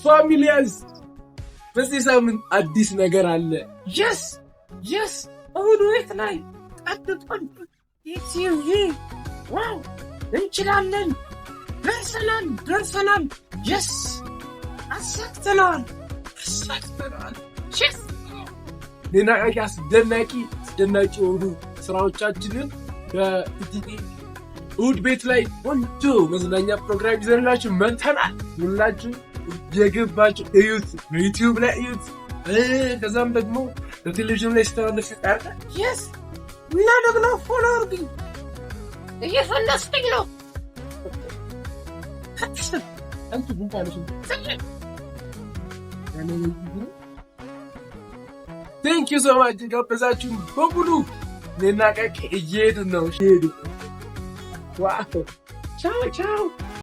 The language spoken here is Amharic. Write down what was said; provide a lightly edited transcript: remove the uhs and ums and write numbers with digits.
ፋሚሊያንስ በዚህ ሳምንት አዲስ ነገር አለ። የስ እሑድ ቤት ላይ ቀጥቶን ኢቲቪ ዋው እንችላለን ደርሰናል የስ አሳክተናል ሌላ አስደናቂ የሆኑ ስራዎቻችንን በኢቲቪ እሑድ ቤት ላይ ቆንጆ መዝናኛ ፕሮግራም ይዘንላችሁ መጥተናል። ሁላችሁ የገባችሁ እዩት፣ በዩቲዩብ ላይ እዩት። ከዛም ደግሞ በቴሌቪዥን ላይ ስተላለፍ ሲጣርታ የስ እና ደግሞ ፎሎ አድርጉኝ። እየፈለስኩኝ ነው። አንቺ ጉንፋንሽ ቴንክ ዩ ሶ ማች ጋበዛችሁን በሙሉ እኔና ቀቅ እየሄድን ነው። ዋው ቻው